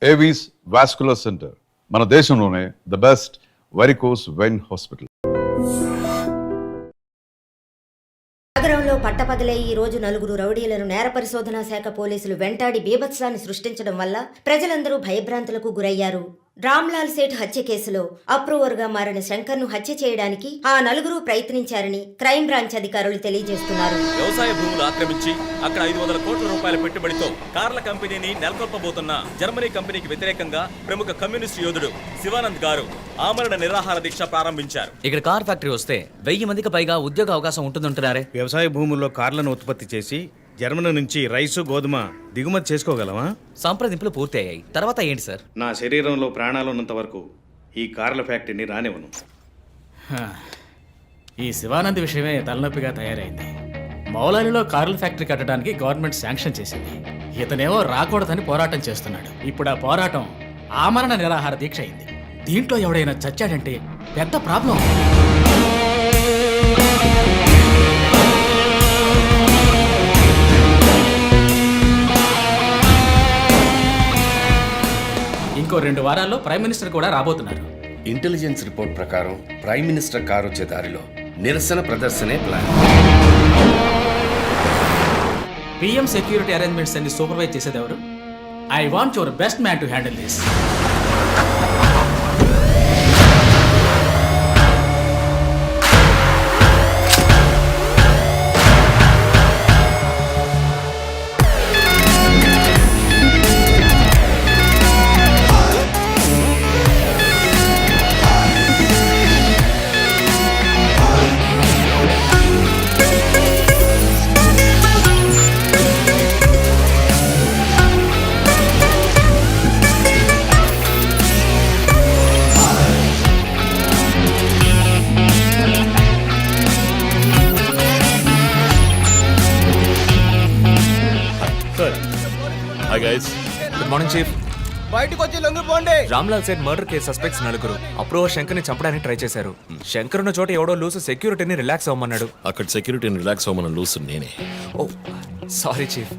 Avis vascular centre మన దేశంలోనే the best varicose vein hospital. నగరంలో పట్టపగలే ఈ రోజు నలుగురు రౌడీలను నేర పరిశోధనా శాఖ పోలీసులు వెంటాడి బీభత్సాన్ని సృష్టించడం వల్ల ప్రజలందరూ భయభ్రాంతులకు గురయ్యారు. రామ్లాల్ సేఠ్ హత్య కేసులో అప్రూవర్ గా మారిన శంకర్ ను హత్య చేయడానికి ఆ నలుగురు ప్రయత్నించారని క్రైమ్ బ్రాంచ్ అధికారులు తెలియజేస్తున్నారు. వ్యవసాయ భూములు ఆక్రమించి అక్కడ 500 కోట్ల రూపాయల పెట్టుబడితో కార్ల కంపెనీని నెలకొల్పబోతున్న జర్మనీ కంపెనీకి వ్యతిరేకంగా ప్రముఖ కమ్యూనిస్ట్ యోధుడు శివానంద్ గారు ఆమరణ నిరాహార దీక్ష ప్రారంభించారు. ఇక్కడ కార్ ఫ్యాక్టరీ వస్తే 1000 మందికి పైగా ఉద్యోగ అవకాశం ఉంటుందంటున్నారే. వ్యవసాయ భూముల్లో కార్లను ఉత్పత్తి చేసి జర్మనీ నుంచి రైసు గోధుమ దిగుమతి చేసుకోగలమా? సంప్రదింపులు పూర్తయ్యాయి. తర్వాత ఏంటి సార్? నా శరీరంలో ప్రాణాలున్నంత వరకు ఈ కార్ల ఫ్యాక్టరీని రానివ్వను. ఈ శివానంద్ విషయమే తలనొప్పిగా తయారైంది. మౌలాలిలో కార్ల ఫ్యాక్టరీ కట్టడానికి గవర్నమెంట్ శాంక్షన్ చేసింది. ఇతనేమో రాకూడదని పోరాటం చేస్తున్నాడు. ఇప్పుడు ఆ పోరాటం ఆమరణ నిరాహార దీక్ష అయింది. దీంట్లో ఎవడైనా చచ్చాడంటే పెద్ద ప్రాబ్లం. ఇంకో 2 వారాల్లో ప్రైమ్ మినిస్టర్ కూడా రాబోతున్నారు. ఇంటెలిజెన్స్ రిపోర్ట్ ప్రకారం ప్రైమ్ మినిస్టర్ కారు వచ్చే దారిలో నిరసన ప్రదర్శనే ప్లాన్. పిఎం సెక్యూరిటీ అరేంజ్మెంట్స్ అన్ని సూపర్వైజ్ చేసేది ఎవరు? I want your best man to handle this. Good morning chief. బయటకు వచ్చి లొంగిపోండి. Ramlal Seth murder case suspects 4 approver Shankar ని చంపడానికి ట్రై చేశారు. శంకర్ ఉన్న చోట ఎవడో లూసు సెక్యూరిటీని రిలాక్స్ అవ్వమన్నాడు. అక్కడ సెక్యూరిటీని రిలాక్స్ అవ్వమన్న లూసు నేనే. ఓ సారీ చీఫ్.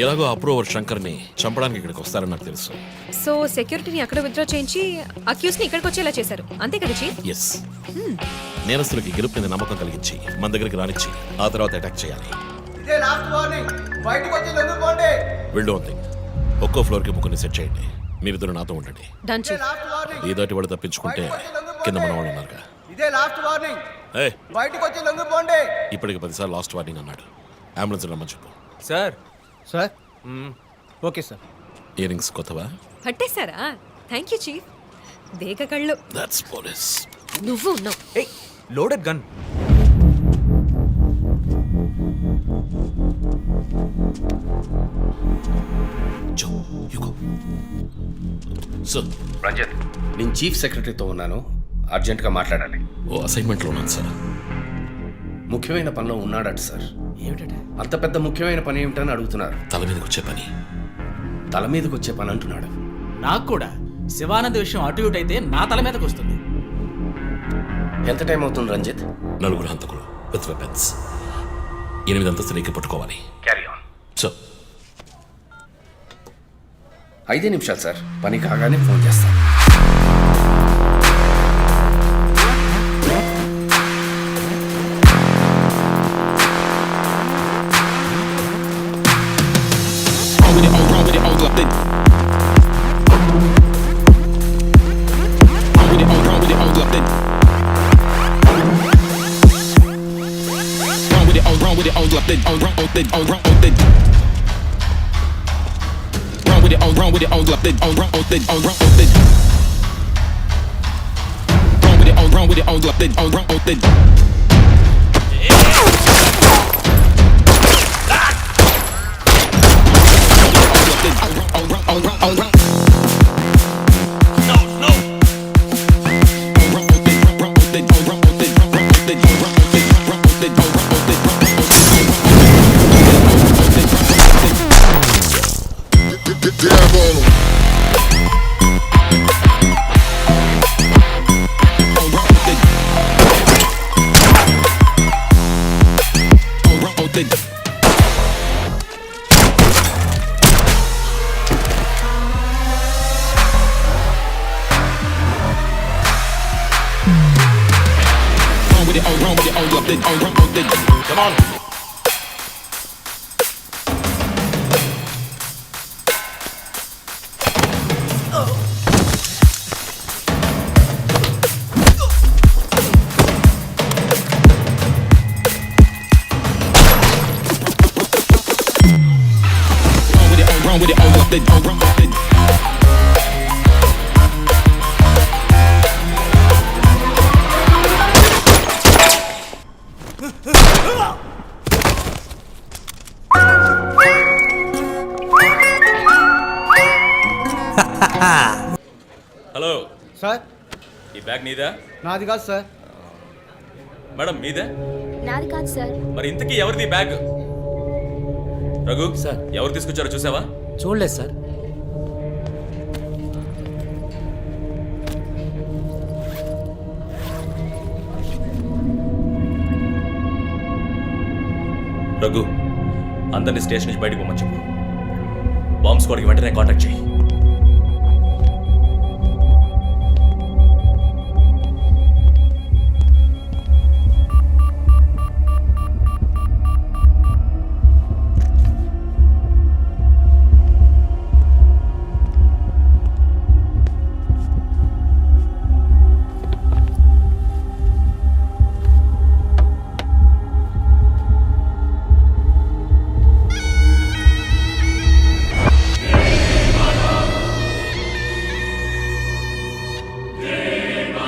ఎలాగో అప్రూవర్ శంకర్ని చంపడానికి ఇక్కడికి వస్తారని నాకు తెలుసు. సో సెక్యూరిటీని అక్కడ విత్డ్రా చేయించి అక్యూస్ ని ఇక్కడికి వచ్చేలా చేశారు, అంతే కదా చీఫ్? ఎస్. నేరస్తులకి గెలుపు మీద నమ్మకం కలిగించి మన దగ్గరికి రానిచ్చి ఆ తర్వాత అటాక్ చేయాలి. ఇదే లాస్ట్ వార్నింగ్. బయటకు వచ్చి లొంగిపోండి. విల్ వన్ థింగ్, ఒక్కో ఫ్లోర్ కి ముగ్గురిని సెట్ చేయండి. మీరిద్దరు నాతో ఉండండి. Done chief. Last warning. ఏదోటి వాడు తప్పించుకుంటే కింద మన వాళ్ళు ఉన్నారుగా. ఇదే లాస్ట్ వార్నింగ్. ఏయ్, బయటకు వచ్చి లొంగిపోండి. ఇప్పటికి 10 సార్లు లాస్ట్ వార్నింగ్ అన్నాడు. అంబులెన్స్ రమ్మని చెప్పు. Sir. Sir okay sir. Ear rings కొత్తవా? పట్టేశారా? Thank you chief. దేక కళ్ళు. That's police. నువ్వు ఉన్నావు. ఏయ్, loaded gun. Joe, you go. Sir. Ranjit, నేను చీఫ్ సెక్రటరీతో ఉన్నాను. అర్జెంటుగా మాట్లాడాలి. ఓ అసైన్మెంట్లో ఉన్నాను సార్. ముఖ్యమైన పనిలో ఉన్నాడట సార్. ఏమిటంటే? అంత పెద్ద ముఖ్యమైన పని ఏమిటని అడుగుతున్నారు. తల మీదకి వచ్చే పని. తల మీదకి వచ్చే పని అంటున్నాడు. నాకు కూడా శివానంద్ విషయం అటు ఇటు అయితే నా తల మీదకి వస్తుంది. ఎంత టైం అవుతుంది రంజిత్? 4 హంతకులు విత్ వెపన్స్. 8 అంతస్తులు ఎక్కి పట్టుకోవాలి. Carry on. సార్. 5 నిమిషాలు సార్. పని కాగానే ఫోన్ చేస్తాను. Come on. హలో, సార్ ఈ బ్యాగ్ నీదా? నాది కాదు సార్. మేడం మీదే? నాది కాదు సార్. మరి ఇంతకీ ఎవరిది బ్యాగ్? రఘు సార్. ఎవరు తీసుకొచ్చారో చూసావా? చూడలేదు సార్. రఘు, అందరినీ స్టేషన్ నుంచి బయటకు పోమని చెప్పు. బాంబ్ స్క్వాడ్కి వెంటనే కాంటాక్ట్ చేయి.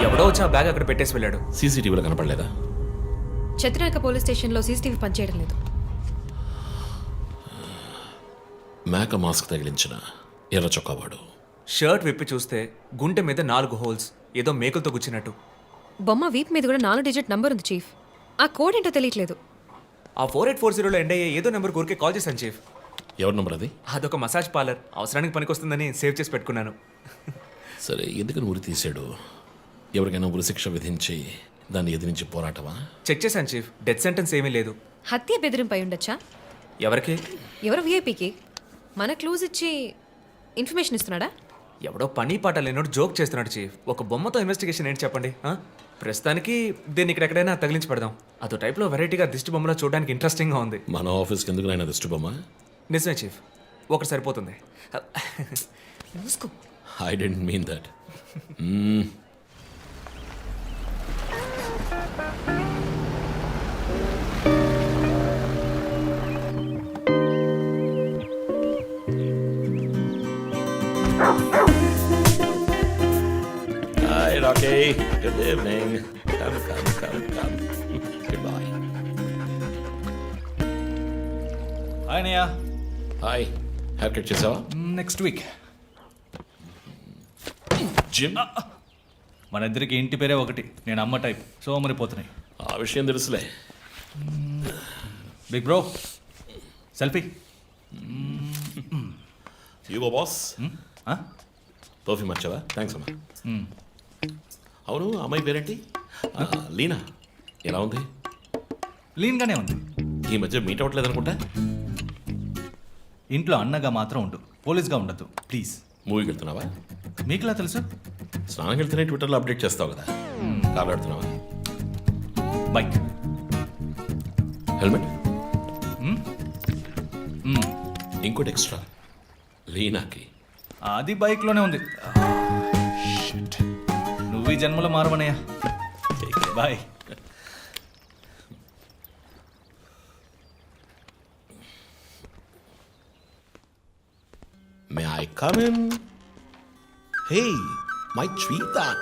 ఎవడో వచ్చి ఆ బ్యాగ్ అక్కడ పెట్టేసి వెళ్ళాడు. సీసీటీవీలో కనపడలేదా? చత్రనాక పోలీస్ స్టేషన్లో సీసీటీవీ పనిచేయడం లేదు. మేక మాస్క్ తగిలించిన ఎర్ర చొక్కావాడు. షర్ట్ విప్పి చూస్తే గుంటె మీద 4 హోల్స్, ఏదో మేకులతో గుచ్చినట్టు. బొమ్మ వీప్ మీద కూడా 4 డిజిట్ నంబర్ ఉంది చీఫ్. ఆ కోడ్ ఏంటో తెలియట్లేదు. ఆ 4840లో ఎండ్ అయ్యే ఏదో నెంబర్ ఊరికే కాల్ చేశాను చీఫ్. ఎవరి నంబర్ అది? అదొక మసాజ్ పార్లర్, అవసరానికి పనికొస్తుందని సేవ్ చేసి పెట్టుకున్నాను. సరే, ఎందుకని ఉరి తీసాడు? ఎవరికైనా ఉరిశిక్ష విధించి దాన్ని ఎదిరించి పోరాటమా? చెక్ చేశాను చీఫ్, డెత్ సెంటెన్స్ ఏమీ లేదు. హత్య బెదిరింపై ఉండొచ్చా? ఎవరికి? ఎవరో వీఐపీకి మన క్లూజ్ ఇచ్చి ఇన్ఫర్మేషన్ ఇస్తున్నాడా? ఎవడో పని పాట లేనోడు జోక్ చేస్తున్నాడు చీఫ్. ఒక బొమ్మతో ఇన్వెస్టిగేషన్ ఏంటి చెప్పండి? ప్రస్తుతానికి దీన్ని ఇక్కడెక్కడైనా తగిలించి పెడదాం. అదో టైప్లో వెరైటీగా దిష్టి బొమ్మలో చూడడానికి ఇంట్రెస్టింగ్గా ఉంది. మన ఆఫీస్కి ఎందుకు నాయన దిష్టి బొమ్మ? నిజమే చీఫ్, ఒకటి సరిపోతుంది. మూసుకో. I didn't mean that. Hi, Rocky. Good evening. Come. Goodbye. ఆయనయ్య Hi. Hair cut చేసావా? Next week. జిమ్? మన ఇద్దరికి ఇంటి పేరే ఒకటి. నేను అమ్మ టైప్, సో మరి పోతున్నాయి. ఆ విషయం తెలుసులే. Big bro selfie. Ego boss. Perfume వచ్చావా? థ్యాంక్స్ అమ్మా. అవును, అమ్మాయి పేరేంటి? లీనా. ఎలా ఉంది? లీన్గానే ఉంది. ఈ మధ్య మీట్ అవ్వట్లేదు అనుకుంటా. ఇంట్లో అన్నగా మాత్రం ఉండు, పోలీస్గా ఉండద్దు ప్లీజ్. మూవీకి వెళ్తున్నావా? మీకులా తెలుసు? స్నానంకి వెళ్తేనే ట్విట్టర్లో అప్డేట్ చేస్తావు కదా. కార్ ఆడుతున్నావా? బైక్. హెల్మెట్? ఇంకోటి ఎక్స్ట్రా లీనాకి. అది బైక్లోనే ఉంది. నువ్వు ఈ జన్మలో మారవనయ్యా. Bye. May I come in? Hey, my sweetheart.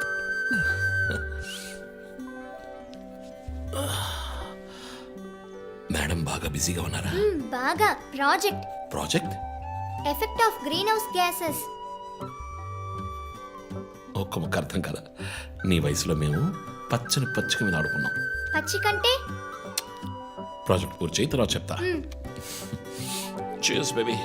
Madam బాగా బిజీగా ఉన్నారా? బాగా. Project? Effect of greenhouse gases. ఒక్క ముక్క అర్థం కదా. నీ వయసులో మేము పచ్చని పచ్చిక మీద ఆడుకున్నాం. పచ్చి కంటే ప్రాజెక్ట్ పూర్తి చేయి, తర్వాత చెప్తా. Cheers, baby.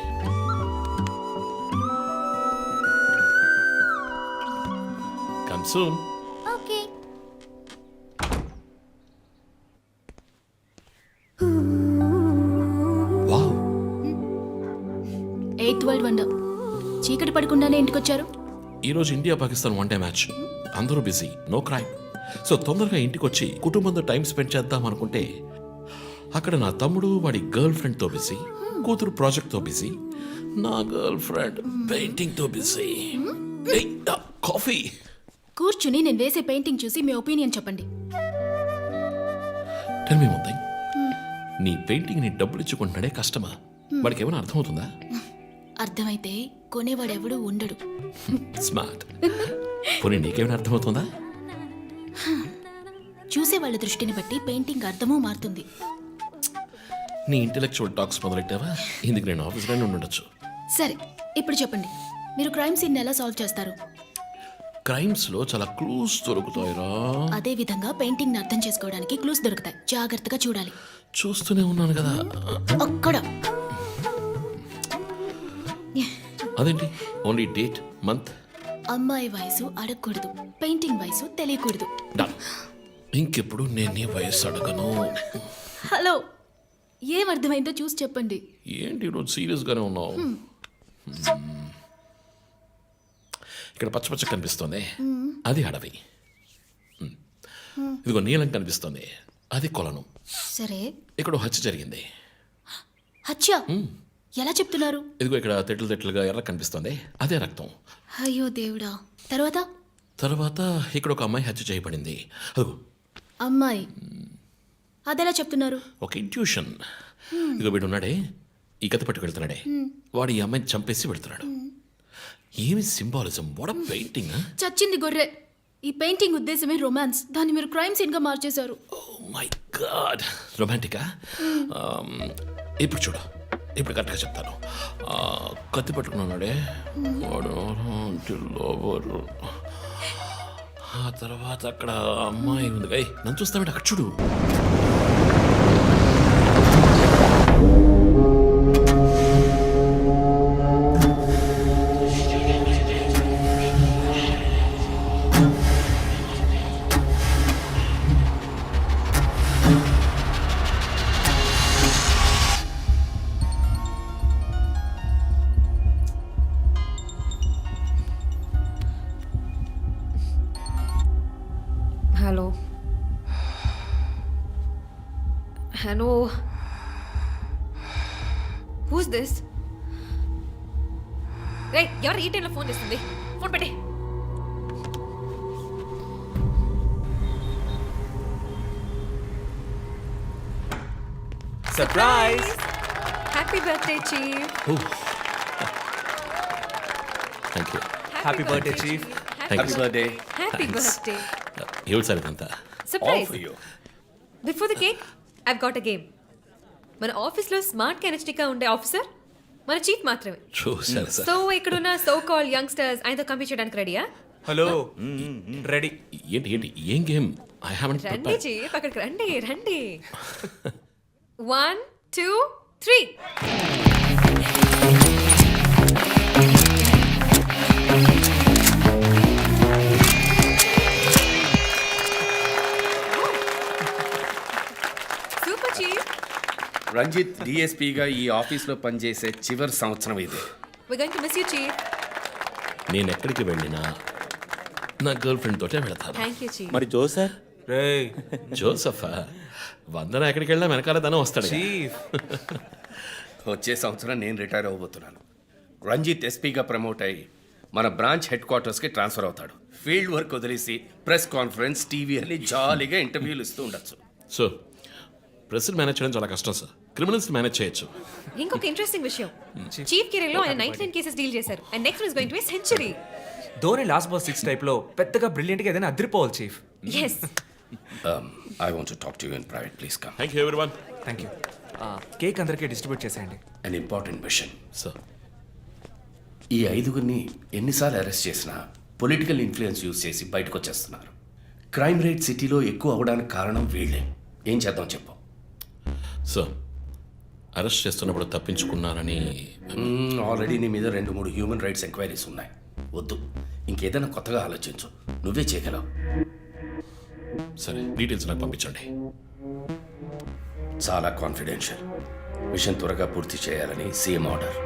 Come soon. Okay. Wow. 8th world wonder. చీకటి పడకుండానే ఇంటికి వచ్చారు. ఈరోజు ఇండియా పాకిస్తాన్ 1 డే మ్యాచ్. అందరూ బిజీ, నో క్రైమ్. సో తొందరగా ఇంటికి వచ్చి కుటుంబంతో టైం స్పెండ్ చేద్దాం అనుకుంటే అక్కడ నా తమ్ముడు వాడి గర్ల్ ఫ్రెండ్తో బిజీ, కూతురు ప్రాజెక్ట్తో బిజీ, నా గర్ల్ ఫ్రెండ్ పెయింటింగ్తో బిజీ. కాఫీ. కూర్చుని నేను వేసే పెయింటింగ్ చూసి మీ ఒపీనియన్ చెప్పండి. టెల్ మీ వన్ థింగ్, నీ పెయింటింగ్ ని డబ్బులు ఇచ్చుకుంటున్నాడే కష్టమా? వాడికి ఏమైనా అర్థమవుతుందా? అర్థమైతే కొనేవాడెవడూ ఉండడు. స్మార్ట్. పోనీ నీకేమైనా అర్థమవుతుందా? చూసే వాళ్ళ దృష్టిని బట్టి పెయింటింగ్ అర్థమూ మారుతుంది. నీ ఇంటెలెక్చువల్ టాక్స్ మొదలెట్టావా? ఇందుకు నేను ఆఫీస్లోనే ఉండొచ్చు. సరే, ఇప్పుడు చెప్పండి, మీరు క్రైమ్ సీన్ ఎలా సాల్వ్ చేస్తారు? క్రైమ్స్ లో చాలా క్లూస్ దొరుకుతాయిరా. అదే విధంగా పెయింటింగ్ అర్థం చేసుకోవడానికి క్లూస్ దొరుకుతాయి. జాగ్రత్తగా చూడాలి. చూస్తూనే ఉన్నాను కదా. అక్కడ అదేంటి ఓన్లీ డేట్ మంత్? అమ్మాయి వయసు అడగకూడదు, పెయింటింగ్ వయసు తెలియకూడదు. డన్. ఇంకెప్పుడు నేను నీ వయస్సు అడగను. హలో, ఏం అర్థమైందో చూసి చెప్పండి. ఏంటి ఈరోజు సీరియస్ గానే ఉన్నావు? ఇక్కడ పచ్చ పచ్చ కనిపిస్తోంది, అది అడవి. ఇదిగో నీలం కనిపిస్తోంది, అది కొలను. సరే, ఇక్కడ ఓ హత్య జరిగింది. హత్య ఎలా చెప్తున్నారు? ఇదిగో ఇక్కడ తెట్లు తెట్లుగా ఎర్ర కనిపిస్తోంది, అదే రక్తం. అయ్యో దేవుడా. తర్వాత? తర్వాత ఇక్కడ ఒక అమ్మాయి హత్య చేయబడింది. అదిగో అమ్మాయి, అదెలా చెప్తున్నారు? ఒక ఇంట్యూషన్. ఇదిగో వీడు ఉన్నాడే, ఈ కథ పట్టుకు వెళ్తున్నాడే, వాడు ఈ అమ్మాయిని చంపేసి వెళ్తున్నాడు. ఏమి సింబాలిజం, వాట్ ఎ పెయింటింగ్. చచ్చింది గొర్రె. ఈ పెయింటింగ్ ఉద్దేశమే రొమాన్స్, దాన్ని మీరు క్రైమ్ సీన్ గా మార్చేశారు. ఓ మై గాడ్, రొమాంటికా? ఇప్పుడు చూడు, ఇప్పుడు కరెక్ట్గా చెప్తాను. కత్తి పట్టుకున్నాడే వాడు లోబరు. ఆ తర్వాత అక్కడ అమ్మాయి ఉంది. నన్ను చూస్తామంటే అక్కడ చూడు. Hello hello, who's this? రే, ఎవరు ఈ టైంలో ఫోన్ చేస్తుంది? ఫోన్ పెట్టే. Surprise! Happy birthday chief. Thank you. Happy birthday chief. Thank you. Birthday. Happy birthday. ఏమిటి సార్ ఇదంతా? Surprise. Before the cake I've got a game. మన ఆఫీస్లో స్మార్ట్ కెనెస్టిక్గా ఉండే ఆఫీసర్ మన చీఫ్ మాత్రమే. చూసారు సార్. సో ఇక్కడున్న సో కాల్ యంగ్స్టర్స్ ఆయనతో కంపీట్ చేయడానికి రెడీయా? Hello, ready. ఏంటి ఏంటి ఏం గేమ్? ఐ హావెంట్ రండి ప్రిపేర్డ్. చీఫ్, అక్కడికి రండి రండి. 1 2 3. Super chief. రంజిత్ డిఎస్పీగా ఈ ఆఫీస్లో పనిచేసే చివరి సంవత్సరం ఇది. We're going to miss you, chief. నేను ఎక్కడికి వెళ్ళినా నా గర్ల్ ఫ్రెండ్ తోటే వెళతాను. Thank you, chief. మరి జోసర్? రేయ్ జోసఫా? వందన ఎక్కడికి వెళ్ళినా వెనకాల తనే వస్తాడు. చీఫ్, వచ్చే సంవత్సరం నేను రిటైర్ అవ్వబోతున్నాను. రంజిత్ ఎస్పీగా ప్రమోట్ అయ్యి మన బ్రాంచ్ హెడ్ క్వార్టర్స్కి ట్రాన్స్ఫర్ అవుతాడు. ఫీల్డ్ వర్క్ వదిలేసి ప్రెస్ కాన్ఫరెన్స్, టీవీ అని జాలీగా ఇంటర్వ్యూలు ఇస్తూ ఉండొచ్చు. సో ప్రెస్ మేనేజ్ చేయడం చాలా కష్టం సార్. క్రిమినల్స్ మేనేజ్ చేయొచ్చు. ఇంకొక ఇంట్రెస్టింగ్ విషయం, చీఫ్ కెరీర్లో ఆయన 99 కేసెస్ డీల్ చేశారు. And next one is going to be century. Dhoni last బాస్ 6 టైప్ లో పెద్దగా బ్రిలియంట్ గా ఏదైనా అదిరిపోవాలి chief. yes. I want to talk to you in private, please come. Thank you everyone. Thank you. Cake అందరికీ distribute చేసేయండి. An important machine. Sir ఈ 5గురిని ఎన్నిసార్లు అరెస్ట్ చేసినా పొలిటికల్ ఇన్ఫ్లుయెన్స్ యూజ్ చేసి బయటకు వచ్చేస్తున్నారు. క్రైమ్ రేట్ సిటీలో ఎక్కువ అవడానికి కారణం వీళ్ళే. ఏం చేద్దాం చెప్పు. సార్ అరెస్ట్ చేస్తున్నప్పుడు తప్పించుకున్నారని ఆల్రెడీ నీ మీద 2-3 హ్యూమన్ రైట్స్ ఎంక్వైరీస్ ఉన్నాయి. వద్దు, ఇంకేదైనా కొత్తగా ఆలోచించు. నువ్వే చేయగలవు. సరే డీటెయిల్స్ నాకు పంపించండి. చాలా కాన్ఫిడెన్షియల్. మిషన్ త్వరగా పూర్తి చేయాలని సీఎం ఆర్డర్.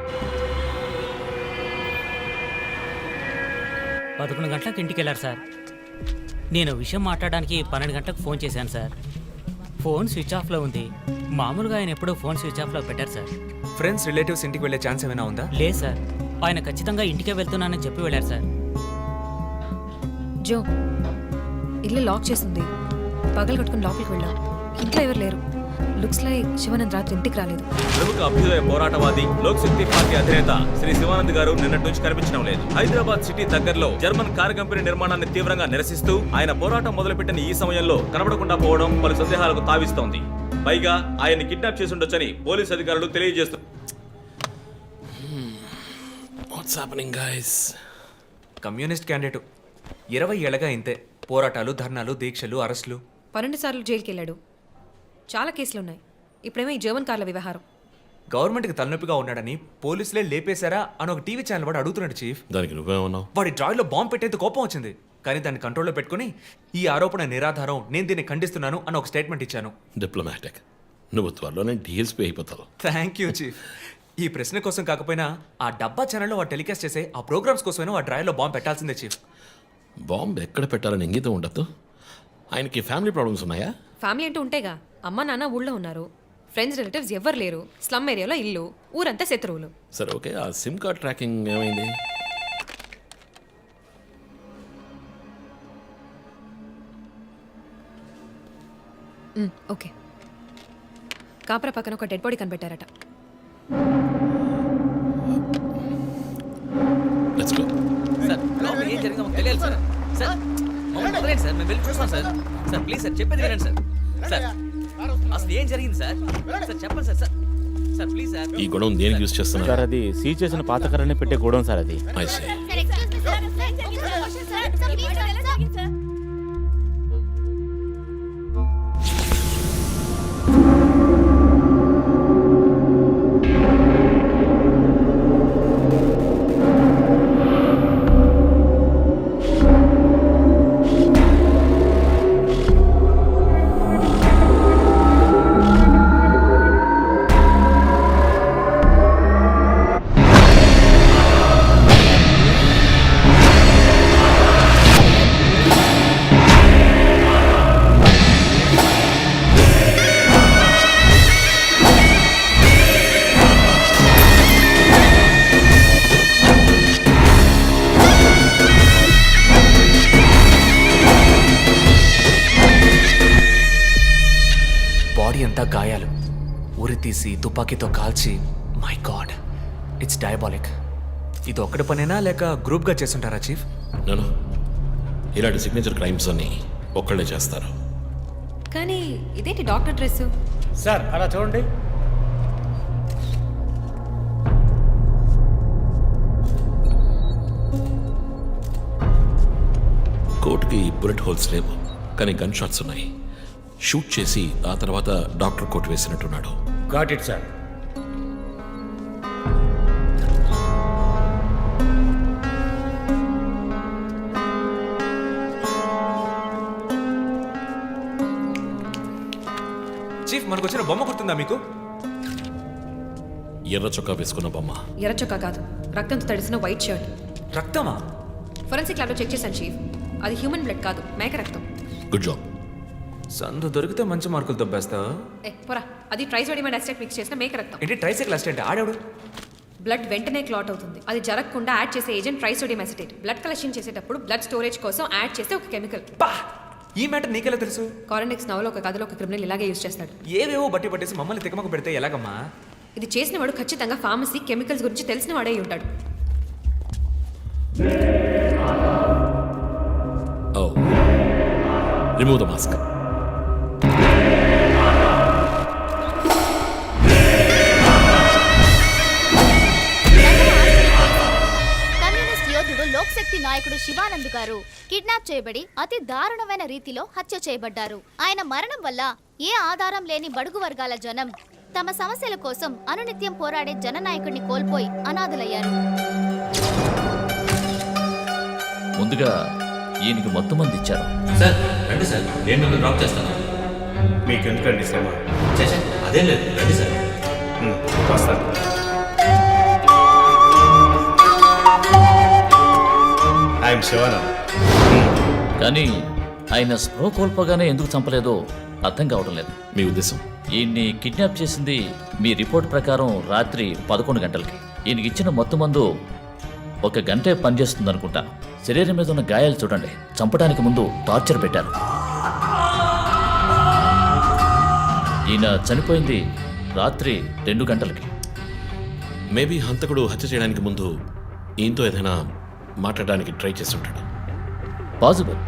11 గంటలకు ఇంటికి వెళ్ళారు సార్. నేను విషయం మాట్లాడడానికి 12 గంటలకు ఫోన్ చేశాను సార్. ఫోన్ స్విచ్ ఆఫ్లో ఉంది. మామూలుగా ఆయన ఎప్పుడూ ఫోన్ స్విచ్ ఆఫ్లో పెట్టారు సార్. ఫ్రెండ్స్ రిలేటివ్స్ ఇంటికి వెళ్ళే ఛాన్స్ ఏమైనా ఉందా? లేదు సార్, ఆయన ఖచ్చితంగా ఇంటికే వెళ్తున్నానని చెప్పి వెళ్ళారు సార్. జో, ఇల్లు లాక్ చేసింది. పగలు కట్టుకుని లోపలికి వెళ్ళాం. ఇంట్లో ఎవరు లేరు. లుక్స్ లైక్ శివానంద్ రాత్రి ఇంటికి రాలేదు. ప్రముఖ అభ్యుదయ పోరాటవాది లోక్ శక్తి పార్టీ అధినేత శ్రీ శివానంద్ గారు నిన్నటి నుంచి కనిపించడం లేదు. హైదరాబాద్ సిటీ దగ్గరలో జర్మన్ కారు కంపెనీ నిర్మాణాన్ని తీవ్రంగా నిరసిస్తూ ఆయన పోరాటం మొదలుపెట్టిన ఈ సమయంలో కనబడకుండా పోవడం పలు సందేహాలకు తావిస్తోంది. పైగా ఆయన్ని కిడ్నాప్ చేసి ఉండొచ్చని పోలీసు అధికారులు తెలియజేస్తున్నారు. కమ్యూనిస్ట్ క్యాండిడేట్ 20 ఏళ్ళగా ఇంతే. పోరాటాలు, ధర్నాలు, దీక్షలు, అరెస్టులు. 12 సార్లు జైలుకి వెళ్ళాడు. చాలా కేసులున్నాయి. ఇప్పుడేమో ఈ జర్మన్ కార్ల వ్యవహారం. గవర్నమెంట్కి తలనొప్పిగా ఉన్నాడని పోలీసులే లేపేశారా అని ఒక టీవీ ఛానల్ వాడు అడుగుతున్నాడు చీఫ్. దానికి నువ్వేమన్నావు? వాడి డ్రాయిలో బాంబు పెట్టేంత కోపం వచ్చింది. కానీ దాన్ని కంట్రోల్లో పెట్టుకుని ఈ ఆరోపణ నిరాధారం, నేను దీన్ని ఖండిస్తున్నాను అని ఒక స్టేట్మెంట్ ఇచ్చాను. డిప్లొమాటిక్. నువ్వు త్వరలోనే డిఎస్పీ అయిపోతావు. Thank you chief. ఈ ప్రశ్న కోసం కాకపోయినా ఆ డబ్బా ఛానల్లో వాడు టెలికాస్ట్ చేసే ఆ ప్రోగ్రామ్స్ కోసమైనా ఆ డ్రాయిలో బాంబు పెట్టాల్సిందే చీఫ్. బాంబు ఎక్కడ పెట్టాలని ఇంగితం ఉండదు. ఆయనకి ఫ్యామిలీ ప్రాబ్లమ్స్ ఉన్నాయా? ఫ్యామిలీ అంటూ ఉంటేగా. అమ్మ నాన్న ఊళ్ళో ఉన్నారు. ఫ్రెండ్స్ రిలేటివ్స్ ఎవ్వరు లేరు. స్లమ్ ఏరియాలో ఇల్లు, ఊరంతా శత్రువులు. సరే ఓకే, ఆ సిమ్ కార్డ్ ట్రాకింగ్ ఏమైంది? ఓకే. కాపరా పక్కన ఒక డెడ్ బాడీ కనిపెట్టారట. Let's go. సార్ లోపల ఏం జరిగిందో మాకు తెలియాలి సార్. సార్ మమ్మల్ని వదిలేండి సార్, మేము వెళ్ళి చూస్తాం సార్. సార్ ప్లీజ్ సార్, చెప్పేది వినండి సార్. సార్ అసలు ఏం జరిగింది సార్? సార్ చెప్పండి sir. Sir sir please sir. ఈ గొడవ దేనికి యూజ్ చేస్తున్నారు? సార్ అది సీజ్ చేసిన పాత కర్రని పెట్టే గోడౌన్ సార్ అది. I see. బాడీ అంతా గాయాలు, ఉరి తీసి తుపాకీతో కాల్చి. My God, it's diabolic. ఇది ఒక్కడి పనేనా లేక గ్రూప్గా చేస్తుంటారా చీఫ్? నేను ఇలాంటి సిగ్నేచర్ క్రైమ్స్ అన్ని ఒక్కళ్ళే చేస్తారు. కానీ ఇదేంటి డాక్టర్ డ్రెస్? సార్ అలా చూడండి. కోట్కి బుల్లెట్ హోల్స్ లేవు, కానీ గన్ షాట్స్ ఉన్నాయి. షూట్ చేసి ఆ తర్వాత డాక్టర్ కోట్ వేసినట్టున్నాడు. Got it sir. చీఫ్, మనకు వచ్చిన బొమ్మ గుర్తుందా మీకు? ఎర్ర చొక్కా వేసుకున్న బొమ్మ. ఎర్ర చొక్కా కాదు, రక్తంతో తడిసిన వైట్ షర్ట్. రక్తమా? ఫొరెన్సిక్ ల్యాబ్లో చెక్ చేశాను చీఫ్. అది హ్యూమన్ బ్లడ్ కాదు, మేక రక్తం. Good job. సందు దొరికితే మంచి మార్కులు దొబ్బేస్తావా? పోరా, అది ట్రైసోడియం అసిటేట్ మిక్స్ చేసిన మేక రక్తం. ఏంటి ట్రైసైకిల్ అసిస్టెంట్? ఆడేవాడు బ్లడ్ వెంటనే క్లాట్ అవుతుంది. అది జరగకుండా యాడ్ చేసే agent trisodium acetate. Blood collection చేసేటప్పుడు బ్లడ్ స్టోరేజ్ కోసం యాడ్ చేసే ఒక కెమికల్. ఈ మ్యాటర్ నీకెలా తెలుసు? కారెండెక్స్ నవలో ఒక కథలో ఒక క్రిమినల్ ఇలాగే యూజ్ చేస్తాడు. ఏవేవో బట్టి పట్టేసి మమ్మల్ని తికమక పెడితే ఎలాగమ్మా? ఇది చేసిన వాడు ఖచ్చితంగా ఫార్మసీ కెమికల్స్ గురించి తెలిసిన వాడే ఉంటాడు. Oh. Remove the mask. Communist యోధుడు లోక్ శక్తి నాయకుడు శివానంద్ గారు కిడ్నాప్ చేయబడి అతి దారుణమైన రీతిలో హత్య చేయబడ్డారు. ఆయన మరణం వల్ల ఏ ఆధారం లేని బడుగు వర్గాల జనం తమ సమస్యల కోసం అనునిత్యం పోరాడే జననాయకుడిని కోల్పోయి అనాథులయ్యారు. ముందుగా ఈయనకి మొత్తం మంది ఇచ్చారు. సార్ రండి సార్, నేను మిమ్మల్ని డ్రాప్ చేస్తాను. మీకు ఎందుకండి శ్రమ? అదేం లేదు, రండి సార్. వస్తాను. ఐఎమ్ శివానంద్. కానీ ఆయన స్పృహ కోల్పోగానే ఎందుకు చంపలేదో అర్థం కావడం లేదు. మీ ఉద్దేశం? ఈయన్ని కిడ్నాప్ చేసింది మీ రిపోర్ట్ ప్రకారం రాత్రి 11 గంటలకి. ఈయనకి ఇచ్చిన మొత్తం మందు 1 గంటే పనిచేస్తుంది అనుకుంటా. శరీరం మీద ఉన్న గాయాలు చూడండి, చంపడానికి ముందు టార్చర్ పెట్టారు. ఈయన చనిపోయింది రాత్రి 2 గంటలకి. మేబీ హంతకుడు హత్య చేయడానికి ముందు ఈయనతో ఏదైనా మాట్లాడడానికి ట్రై చేసి ఉంటాడు. Possible.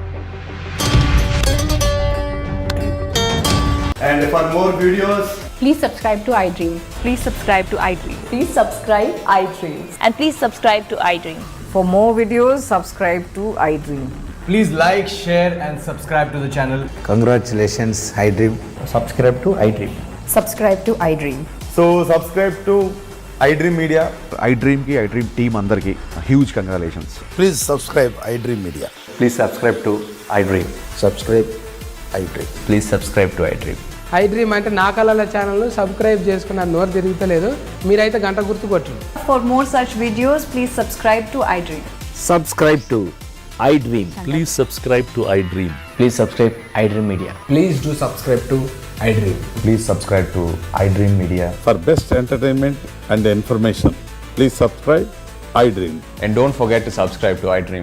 And for more videos, Please subscribe to iDream. Please subscribe to iDream. Please subscribe iDream. And please subscribe to iDream. For more videos, subscribe to iDream. please like, share and subscribe to the channel. Congratulations, iDream. Subscribe to iDream. Subscribe to iDream. So subscribe to iDream Media. iDream కి iDream team అందరికి huge congratulations. Please subscribe iDream Media. Please subscribe to iDream. Subscribe iDream. Please subscribe to iDream. iDream అంటే నా కళల ఛానల్ను subscribe చేసుకున్న నోరు తిరుగుతలేదు, మీరైతే గంట గుర్తు కొట్టండి. For more such videos, please subscribe to iDream. Subscribe to iDream. Please subscribe to iDream. Please subscribe iDream Media. Please do subscribe to iDream. Please subscribe to iDream Media. For best entertainment and information, please subscribe iDream. And don't forget to subscribe to iDream.